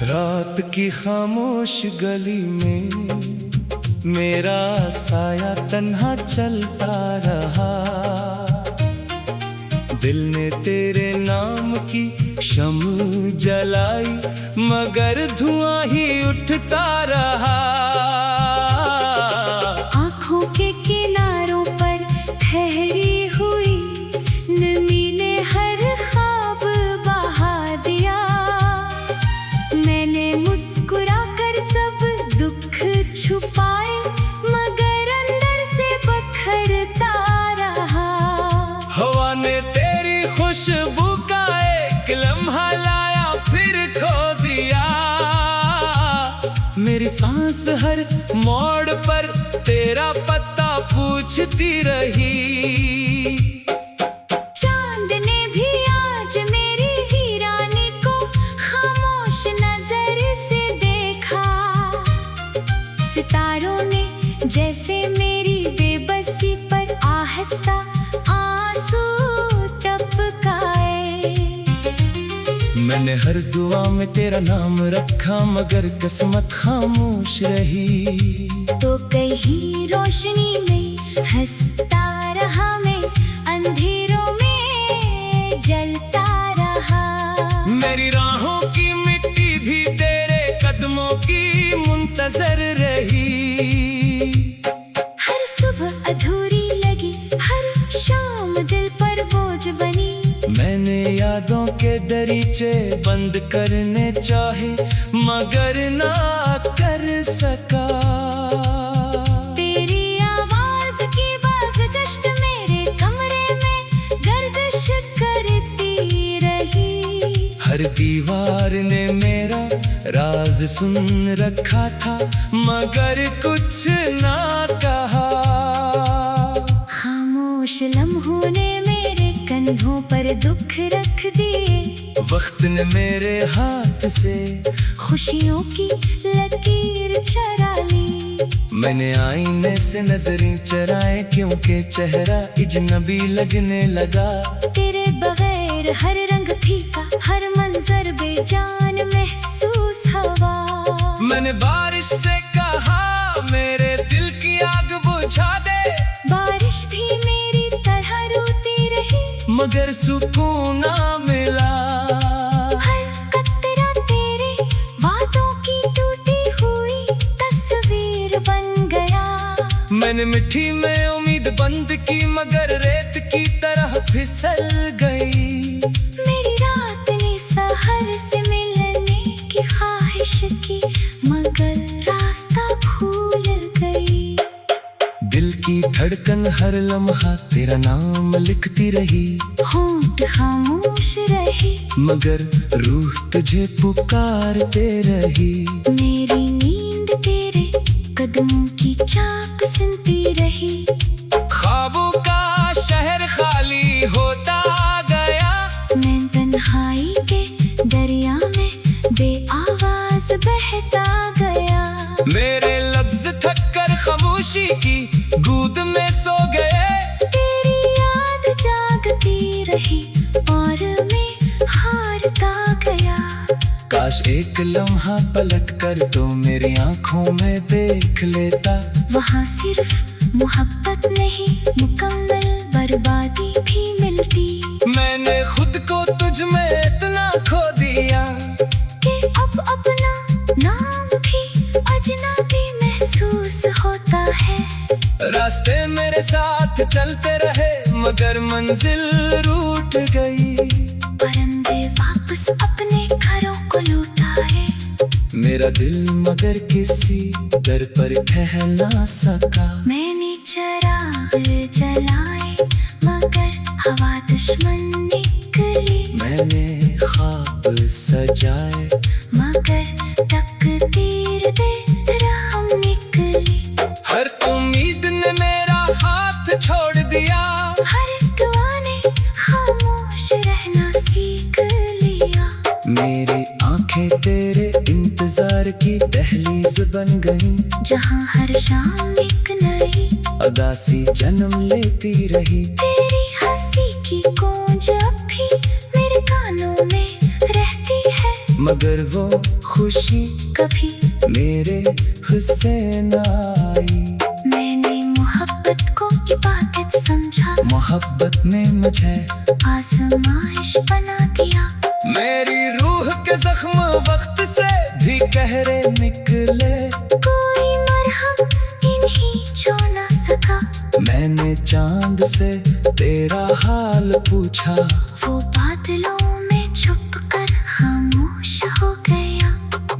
रात की खामोश गली में मेरा साया तन्हा चलता रहा। दिल ने तेरे नाम की शम्म जलाई मगर धुआं ही उठता रहा। आँखों के किनारों पर ठहरी हुई नमी ने हर ख्वाब बहा दिया। मैंने मुस्कुरा कर सब दुख छुपाए मगर अंदर से बखरता रहा। हवा ने तेरी खुशबू का एक लम्हा लाया फिर खो दिया। मेरी सांस हर मोड़ पर तेरा पता पूछती रही। चांद ने भी आज मेरी वीरानी को खामोश नजर से देखा। सितारों ने जैसे मेरी बेबसी पर आहिस्ता आंसू टपकाए। मैंने हर दुआ में तेरा नाम रखा मगर किस्मत खामोश रही। तो कहीं रोशनी में हंसता रहा, मैं अंधेरों में जलता रहा। मेरी राहों की मिट्टी भी तेरे कदमों की मुंतजर रही। हर सुबह अधूरी लगी, हर शाम दिल पर बोझ बनी। मैंने यादों के दरीचे बंद करने चाहे मगर ना कर सका। तेरी आवाज की बाज़गश्त मेरे कमरे में गर्दिश करती रही। हर दीवार ने मेरा राज सुन रखा था मगर कुछ ना कहा। खामोश लम्हों ने मेरे कंधों पर दुख रख दिए। वक्त ने मेरे हाथ से खुशियों की लकीर चरा ली। मैंने आईने से नजरें चराए क्योंकि चेहरा अजनबी लगने लगा। तेरे बगैर हर रंग फीका, हर मंजर बेजान महसूस हवा। मैंने बारिश से कहा मेरे दिल की आग बुझा दे। बारिश भी मेरी तरह रोती रही मगर सुकून ना मिला। हर कतरा तेरे वादों की टूटी हुई तस्वीर बन गया। मैंने मिट्टी में उम्मीद बंद की मगर रेत की तरह फिसल गई। मेरी रात ने सहर से मिलने की ख्वाहिश की मगर रास्ता भूल गई। दिल की धड़कन हर लम्हा तेरा नाम लिखती रही। होंठ खामोश रहे मगर रूह तुझे पुकारते रही। मेरी नींद तेरे कदमों की चाक सुनती रही। ख्वाबों का शहर खाली होता गया। मैं तन्हाई के दरिया में बेआवाज बहता गया। मेरे लफ्ज थक कर खामोशी की गोद में सो गए। तेरी याद जागती रही और मैं हारता गया। काश एक लम्हा पलट कर तो मेरी आंखों में देख लेता। वहाँ सिर्फ मोहब्बत नहीं मुकम्मल बर्बादी भी मिलती। मैंने खुद को तुझ में इतना खो दिया कि अब अपना नाम भी अजनबी महसूस होता है। रास्ते मेरे साथ चलते रहे मगर मंजिल रूठ गई। परिंदे वापस अपने घरों को लौटाए। मेरा दिल मगर किसी दर पर ठहर ना सका। मैंने चिराग जलाए मगर हवा दुश्मन निकली। मैंने ख्वाब सजाए मगर तकदीर दे राह निकली। हर उम्मीद ने मेरा हाथ छोड़ दिया। हर दुआ ने खामोश रहना सीख लिया। मेरी आंखें तेरे इंतजार की दहलीज बन गईं। जहाँ हर शाम एक नई अदासी जन्म लेती रही। तेरी हंसी की गूंज अब भी मेरे कानों में रहती है। मगर वो खुशी कभी मेरे हिस्से न आई। मैंने मोहब्बत को इबादत समझा, मोहब्बत ने मुझे आजमाइश बना दिया। मेरी रूह के जख्म वक्त से भी गहरे निकले, कोई मरहम इन्हीं छू ना सका। मैंने चांद से तेरा हाल पूछा, वो बादलों में छुप कर खामोश हो गया।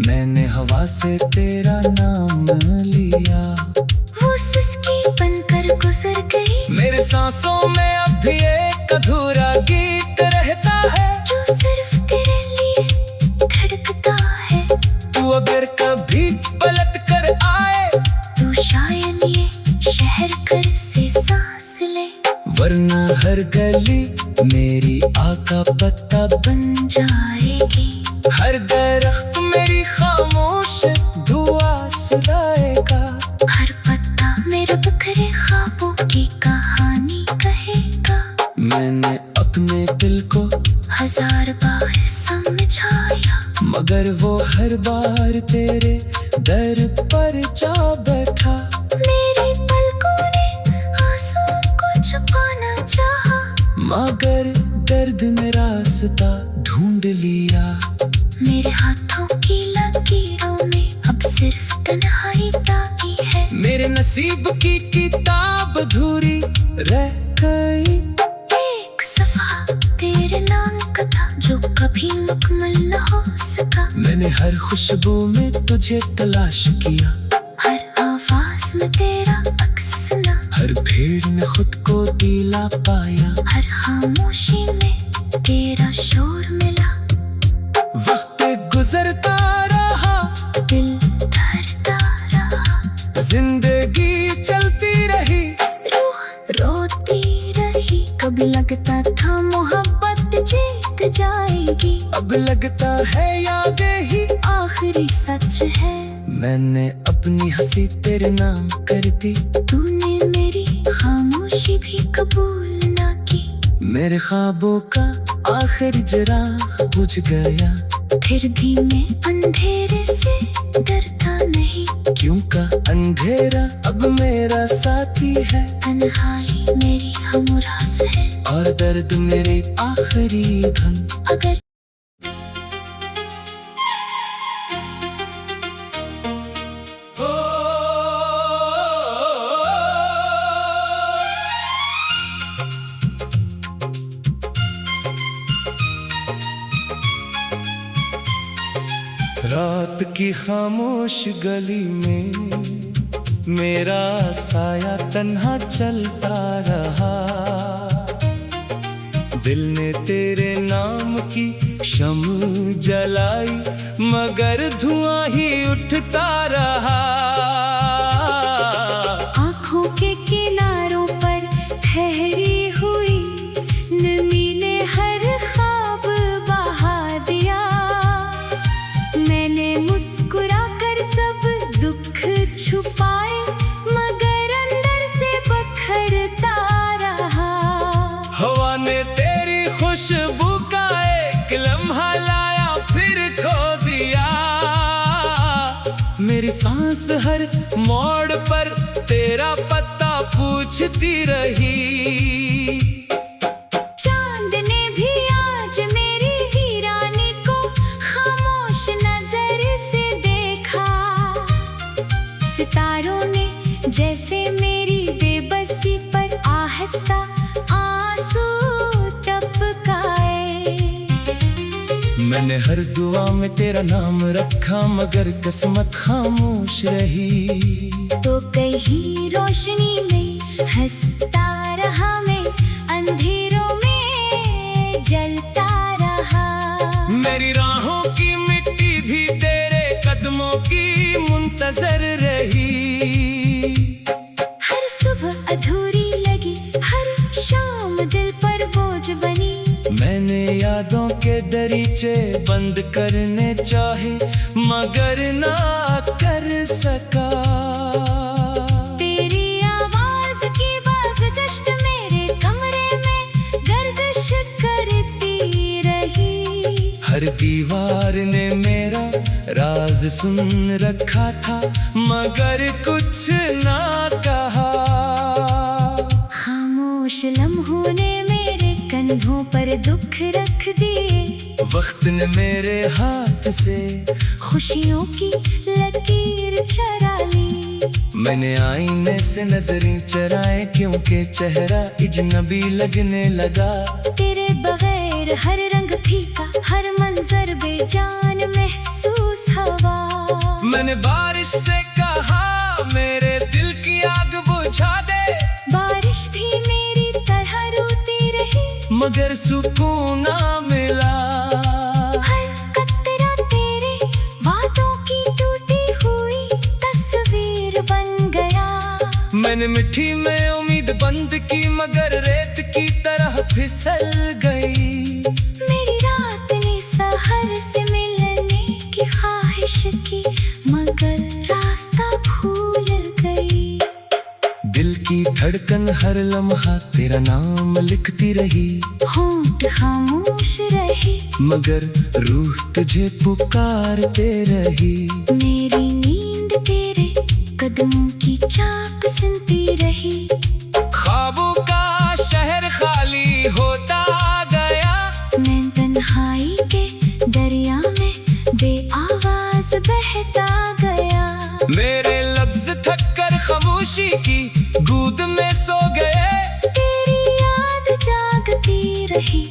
मैंने हवा से तेरा नाम लिया, वो सिसकी बनकर गुजर गई। मेरे सांसों में अब भी एक अधूरा गीत रहता है, जो सिर्फ तेरे लिए धड़कता है। तू अगर कभी पलट कर आए तू शायद ये शहर घर से सांस ले, वरना हर गली मेरी आका पत्ता बन जाएगी। हर दरख्त मेरी खामोश दुआ सुनाएगा। हर पत्ता मेरे बिखरे ख्वाबों की कहानी कहेगा। मैंने अपने दिल को हजार बार समझाया, मगर वो हर बार तेरे दर पर जा बैठा। मेरी पलकों ने आंसुओं को छुपाना चाहा, मगर दर्द में रास्ता ढूंढ लिया। मेरे हाथों की लकीरों में अब सिर्फ तन्हाई बाकी है। मेरे नसीब की किताब अधूरी रह गई, एक सफा तेरे नाम का था जो कभी मुकम्मल न हो सका। मैंने हर खुशबू में तुझे तलाश किया, हर आवाज में तेरा अक्स सुना, हर भीड़ में खुद को दिला पाया। हर खामोशी में तेरा शोर मिला। वक्त गुजरता रहा, दिल धड़कता रहा, जिंदगी चलती रही, रूह रोती रही। कभी लगता था मोहब्बत जीत जाएगी, अब लगता है यादें ही आखिरी सच है। मैंने अपनी हंसी तेरे नाम कर दी, तूने मेरी खामोशी भी कबूल ना की। मेरे ख्वाबों का आखिर चिराग बुझ गया। फिर भी मैं अंधेरे से डरता नहीं, क्यों का अंधेरा अब मेरा साथी है, तन्हाई मेरी हमराज है। और दर्द मेरी आखिरी धन। अगर रात की खामोश गली में मेरा साया तन्हा चलता रहा। दिल ने तेरे नाम की शम्म जलाई, मगर धुआं ही उठता रहा। आँखों के किनारों पर ठहरी हुई नमी ने हर ख्वाब बहा दिया। मैंने मुस्कुरा कर सब दुख छुपाए, मगर अंदर से बखरता रहा। हवा ने तेरी खुशबू का एक लम्हा लाया, फिर खो दिया। मेरी सांस हर मोड़ पर तेरा पता पूछती रही। चांद ने भी आज मेरी वीरानी को खामोश नजर से देखा। सितारों ने जैसे मेरी बेबसी पर आहिस्ता आंसू टपकाए। मैंने हर दुआ में तेरा नाम रखा, मगर किस्मत खामोश रही। तो कहीं रोशनी में हंसता रहा, मैं अंधेरों में जलता रहा। मेरी राहों की मिट्टी भी तेरे कदमों की मुंतजर रही। हर सुबह अधूरी लगी, हर शाम दिल पर बोझ बनी। मैंने यादों के दरीचे बंद करने चाहे, मगर ना कर सका। तेरी आवाज की बाज़गश्त मेरे कमरे में गर्दिश करती रही। हर दीवार ने मेरा राज सुन रखा था, मगर कुछ ना कहा। खामोश लम्हों ने मेरे कंधों पर दुख रख दिए, वक्त ने मेरे हाथ से खुशियों की लकीर चरा ली। मैंने आईने से नजरें चराए, क्योंकि चेहरा अजनबी लगने लगा। तेरे बगैर हर रंग फीका, हर मंजर बेजान महसूस हवा। मैंने बारिश से कहा मेरे दिल की आग बुझा दे, बारिश भी मेरी तरह रोती रही, मगर सुकून ना मिला। हर कतरा तेरे वादों की टूटी हुई तस्वीर बन गया। मैंने मिट्टी में उम्मीद बंद की, मगर रेत की तरह फिसल गई। मेरी रात ने सहर से मिलने की ख्वाहिश की, मगर रास्ता भूल गई। दिल की धड़कन हर लम्हा तेरा नाम लिखती रही, होंठ खामोश रहे, मगर रूह तुझे पुकारते रही। मेरी नींद तेरे कदमों की चाप सुनती रही। ख्वाबों का शहर खाली होता गया, मैं तन्हाई के दरिया में बेआवाज बहता गया। मेरे लफ्ज थक कर खामोशी की गोद में सो गए। तेरी याद जागती रही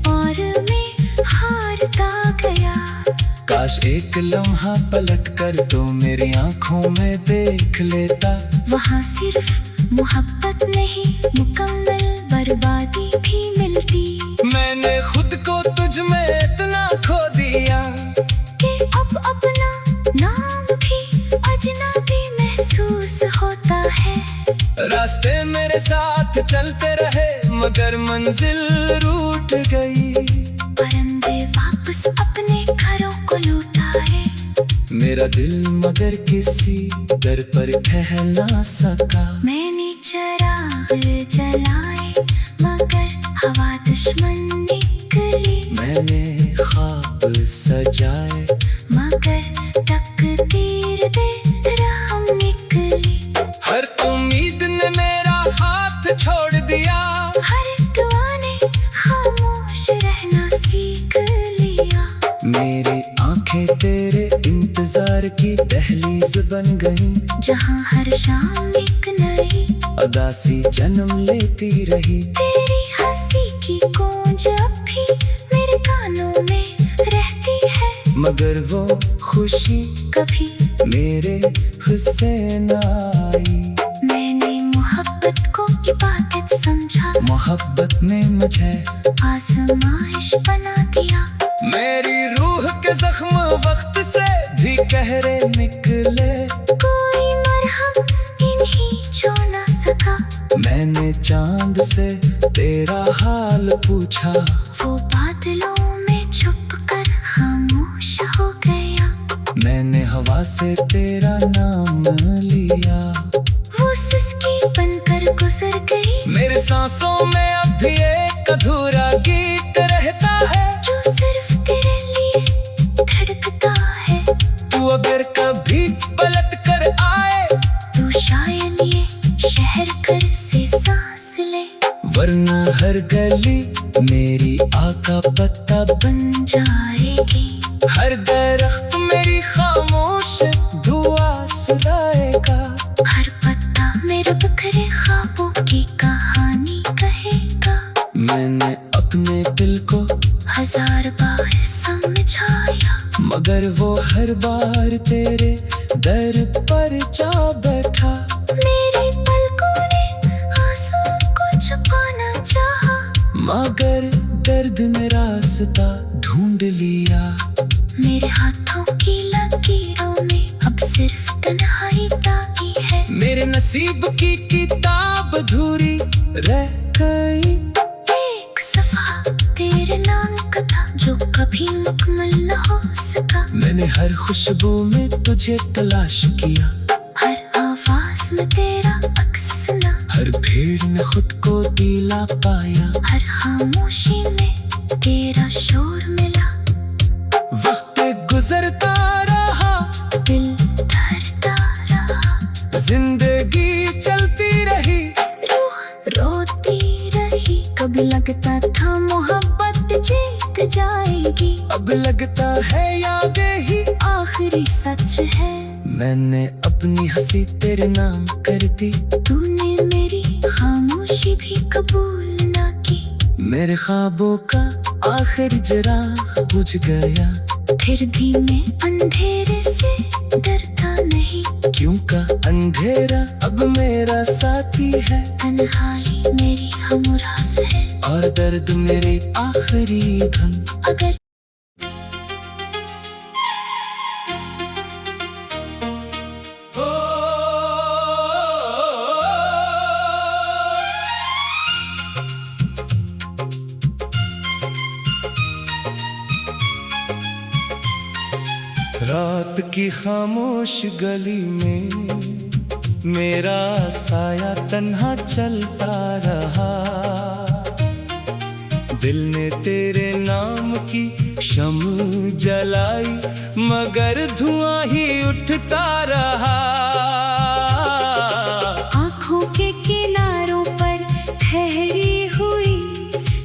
और मैं हारता गया। काश एक लम्हा पलट कर तो मेरी आंखों में देख लेता, वहाँ सिर्फ मोहब्बत नहीं, मुकम्मल बर्बादी भी मिलती। मैंने खुद को तुझ में इतना खो दिया कि अब अपना नाम भी अजनबी महसूस होता है। रास्ते मेरे साथ चलते रहे, मगर मंजिल रूठ गई। परिंदे वापस अपने घरों को लौटाए, मेरा दिल मगर किसी दर पर ठहर ना सका। मैंने चराग जलाए, मगर हवा दुश्मन निकली। मैंने ख्वाब सजाए, मगर तकदीर दे राह निकली। हर उम्मीद ने मेरा हाथ छोड़ दिया, हर दुआ ने खामोश रहना सीख लिया। मेरी आंखें तेरे इंतजार की दहलीज बन गईं, जहाँ हर शाम एक नई उदासी जन्म लेती रही। तेरी हंसी की गूंज अब भी मेरे कानों में रहती है, मगर वो खुशी कभी मेरे हिस्से न आई। मैंने मोहब्बत को इबादत समझा, मोहब्बत ने मुझे आजमाइश बना दिया। मेरी रूह के जख्म वक्त से भी गहरे निकले, कोई मरहम इन्हीं छू ना सका। मैंने चांद से तेरा हाल पूछा, वो बादलों में छुप कर खामोश हो गया। मैंने हवा से तेरा नाम लिया। वो सिसकी बनकर गुजर गई, मेरे सांसों में अब भी एक अधूरा गीत रहता है, जो सिर्फ तेरे लिए धड़कता है। तू अगर कभी पलट कर आए, तू शायद ये शहर घर से सांस ले, वरना हर गली मेरी आका पत्ता बन जाएगी। हर दरख्त मेरी खामोश दुआ सुनाएगा। हर पत्ता मेरे बिखरे ख्वाबों की कहानी कहेगा। मैंने अपने दिल को हजार बार समझाया, मगर वो हर बार तेरे दर पर जा बैठा। मेरी पलकों ने आंसुओं को छुपाना चाहा, मगर दर्द में रास्ता ढूंढ लिया। मेरे हाथों की लकीरों में अब सिर्फ तन्हाई बाकी है। मेरे नसीब की किताब अधूरी रह गई। एक सफा तेरे नाम का था, जो कभी मुकम्मल न हो सका। मैंने हर खुशबू में तुझे तलाश किया, हर आवाज में तेरा अक्स सुना। हर भीड़ ने खुद को दिला पाया। हर खामोशी में तेरा शोर मिला। गुजरता रहा, दिल धड़कता रहा, जिंदगी चलती रही, रूह रोती रही। कभी लगता था मोहब्बत जीत जाएगी, अब लगता है यादें ही आखिरी सच है। मैंने अपनी हंसी तेरे नाम कर दी, तूने मेरी खामोशी भी कबूल ना की। मेरे ख्वाबों का आखिर चिराग बुझ गया, फिर भी मैं अंधेरे से डरता नहीं। क्यों का अंधेरा अब मेरा साथी है, तन्हाई मेरी हमराज है। और दर्द मेरी आखिरी धन। अगर रात की खामोश गली में मेरा साया तन्हा चलता रहा, दिल ने तेरे नाम की शम्म जलाई, मगर धुआं ही उठता रहा। आँखों के किनारों पर ठहरी हुई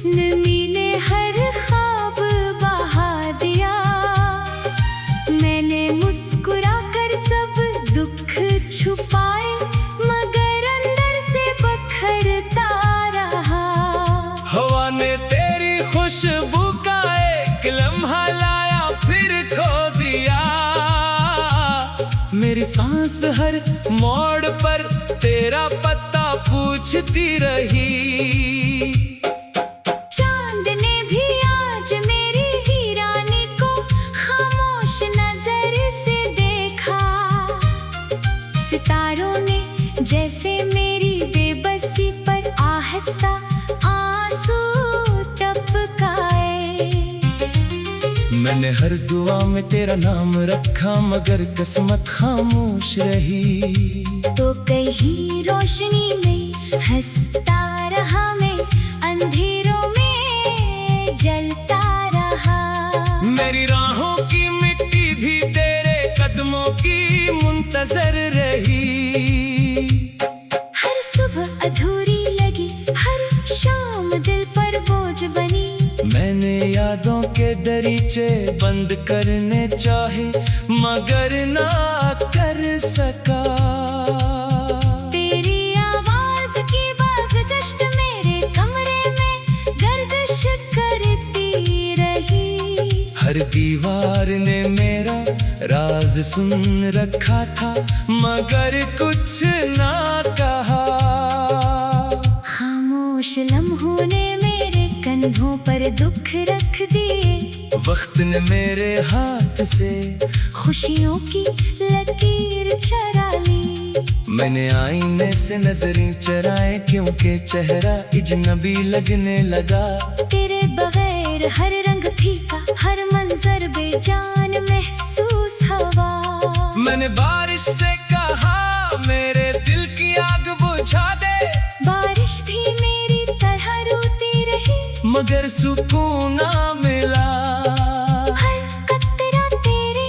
नमी ने हर ख्वाब बहा दिया। मैंने मुस्कुरा कर सब दुख छुपाए, मगर अंदर से बखरता रहा। हवा ने तेरी खुशबू का एक लम्हा लाया, फिर खो दिया। मेरी सांस हर मोड़ पर तेरा पता पूछती रही। चांद ने भी आज मेरी हीरानी को खामोश नजर से देखा। सितारों ने जैसे मेरी बेबसी पर आहिस्ता आंसू टपकाए। मैंने हर दुआ में तेरा नाम रखा, मगर किस्मत खामोश रही। तो कहीं रोशनी में हंसता रहा, मैं अंधेरों में जलता रहा। मेरी राहों की मिट्टी भी तेरे कदमों की मुंतजर रही। हर सुबह अधूरी लगी, हर शाम दिल पर बोझ बनी। मैंने यादों के दरीचे बंद करने चाहे, मगर ना कर सका। तेरी आवाज की बाज़गश्त मेरे कमरे में गर्दिश करती रही। हर दीवार ने मेरा राज सुन रखा था, मगर कुछ ना कहा। खामोश लम्हों ने मेरे कंधों पर दुख रख दिए। वक्त ने मेरे हाथ से खुशियों की लकीर चरा ली। मैंने आईने से नजरें चराए, क्योंकि चेहरा अजनबी लगने लगा। तेरे बगैर हर रंग फीका, हर मंजर बेजान महसूस हवा। मैंने बारिश से कहा मेरे दिल की आग बुझा दे, बारिश भी मेरी तरह रोती रही, मगर सुकून ना मिला। हर कतरा तेरे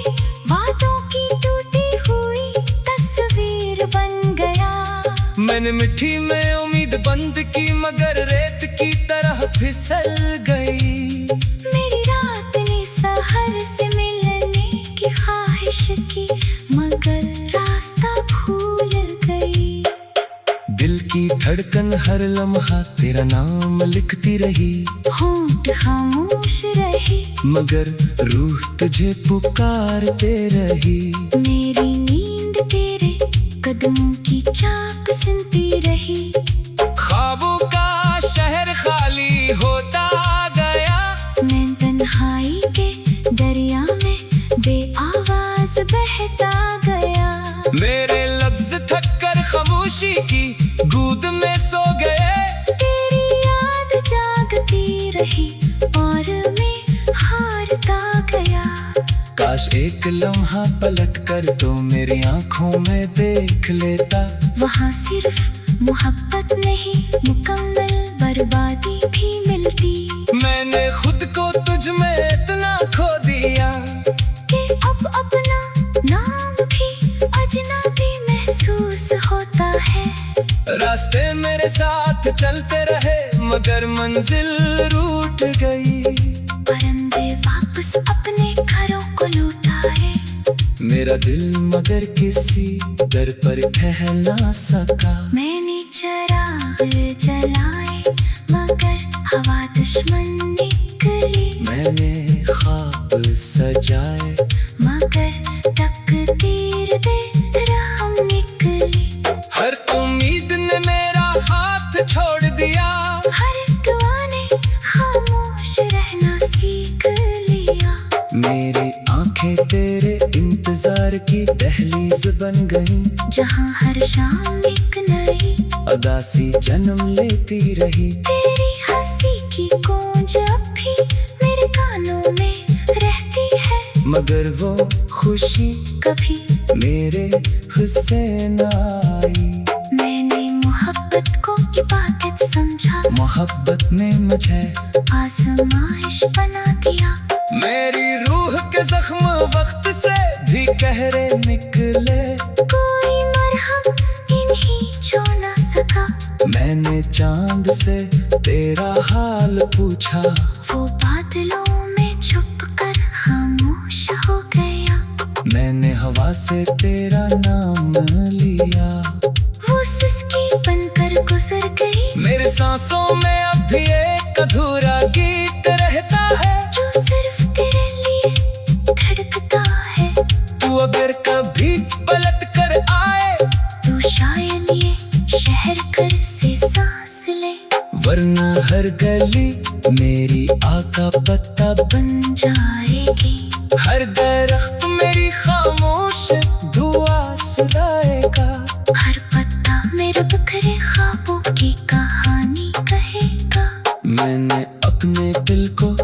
वादों की टूटी हुई तस्वीर बन गया। मैंने मिट्टी में उम्मीद बंद की, मगर रेत की तरह फिसल गई। मेरी रात ने सहर से मिलने की ख्वाहिश की, मगर रास्ता भूल गई। दिल की धड़कन हर लम्हा तेरा नाम लिखती रही। होंठ खामोश रहे, मगर रूह तुझे पुकारते रही। मेरी नींद तेरे कदमों की चाक सुनती रही। ख्वाबों का शहर खाली होता गया, मैं तन्हाई के दरिया में बेआवाज बहता गया। मेरे लफ्ज थक कर खामोशी की गोद में सो गए। तेरी याद जागती रही और मैं हारता गया। काश एक लम्हा पलट कर तो मेरी आंखों में देख लेता। वहाँ सिर्फ मोहब्बत नहीं, मुकम्मल बर्बादी भी मिलती। मैंने खुद को तुझ में इतना खो दिया कि चलते रहे मगर मंजिल रूठ गई। परिंदे वापस अपने घरों को लौटाए, मेरा दिल मगर किसी दर पर ठह ना सका। मैंने चिराग जलाए मगर हवा दुश्मन निकली। मैंने ख्वाब सजाए मगर तकदीर दे राम निकली। हर उम्मीद ने मेरा हाथ छोड़ दिया। हर दुआ ने खामोश रहना सीख लिया। मेरी आंखें तेरे इंतजार की दहलीज बन गईं। जहाँ हर शाम एक नई उदासी जन्म लेती रही। तेरी हंसी की गूंज अब भी मेरे कानों में रहती है। मगर वो खुशी कभी मेरे हिस्से न आई। मैंने मोहब्बत को इबादत समझा। मोहब्बत ने मुझे आजमाइश बना दिया। मेरी रूह के जख्म वक्त से भी गहरे निकले। कोई मरहम इन्हीं छू ना सका। मैंने चांद से तेरा हाल पूछा। वो बादलों में छुप कर खामोश हो गया। मैंने हवा से तेरा नाम लिया। वो सिसकी बनकर गुजर गई। मेरे सांसों में अब भी एक अधूरा गीत रहता है, जो सिर्फ तेरे लिए धड़कता है। तू अगर कभी पलट कर आए तू शायद ये शहर घर से सांस ले। वरना हर गली मेरी आका पत्ता बन जाएगी। हर दरख्त मेरी खामोश दुआ सुनाएगा। हर पत्ता मेरे बिखरे ख्वाबों की कहानी कहेगा। मैंने अपने दिल को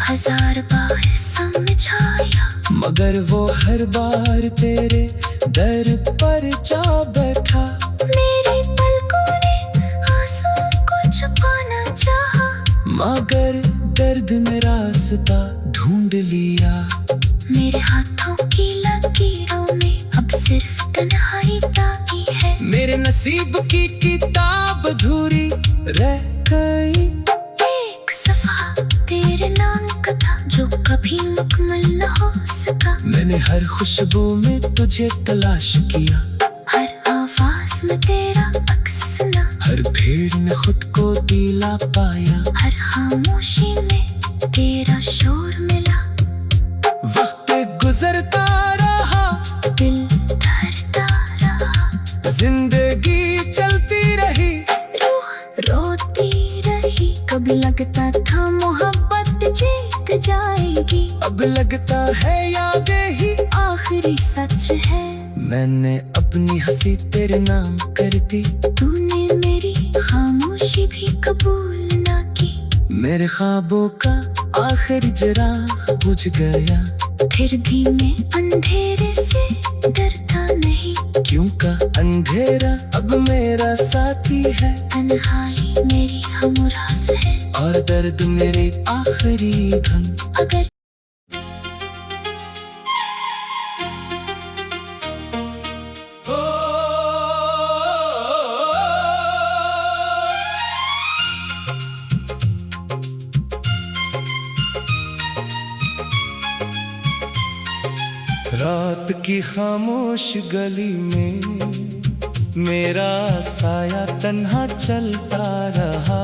हजार बार समझाया मगर वो हर बार तेरे दर पर जा बैठा। मेरी पलकों ने आंसुओं को छुपाना चाहा। मगर दर्द ने रास्ता ढूंढ लिया। मेरे हाथों की लकीरों में अब सिर्फ तन्हाई बाकी है। मेरे नसीब की किताब अधूरी रह गई। एक सफा तेरे नाम का था जो कभी मुकम्मल न हो सका। मैंने हर खुशबू में तुझे तलाश किया। हर आवाज में तेरा अक्स सुना। हर भीड़ में खुद को दिला पाया। हर खामोशी में तेरा शोर मिला। वक्त गुजरता रहा, दिल धड़कता रहा। जिंदगी चलती रही, रूह रोती रही। कभी लगता था मोहब्बत जीत जाएगी। अब लगता है यादें ही आखिरी सच है। मैंने अपनी हंसी तेरे नाम कर दी। तूने मेरी खामोशी भी कबूल ना की। मेरे ख्वाबों का आखिरी चिराग बुझ गया। फिर भी मैं अंधेरे से डरता नहीं। क्यों का अंधेरा अब मेरा साथी है। तन्हाई मेरी हमराज है। और दर्द मेरी आखिरी धन। अगर रात की खामोश गली में मेरा साया तन्हा चलता रहा।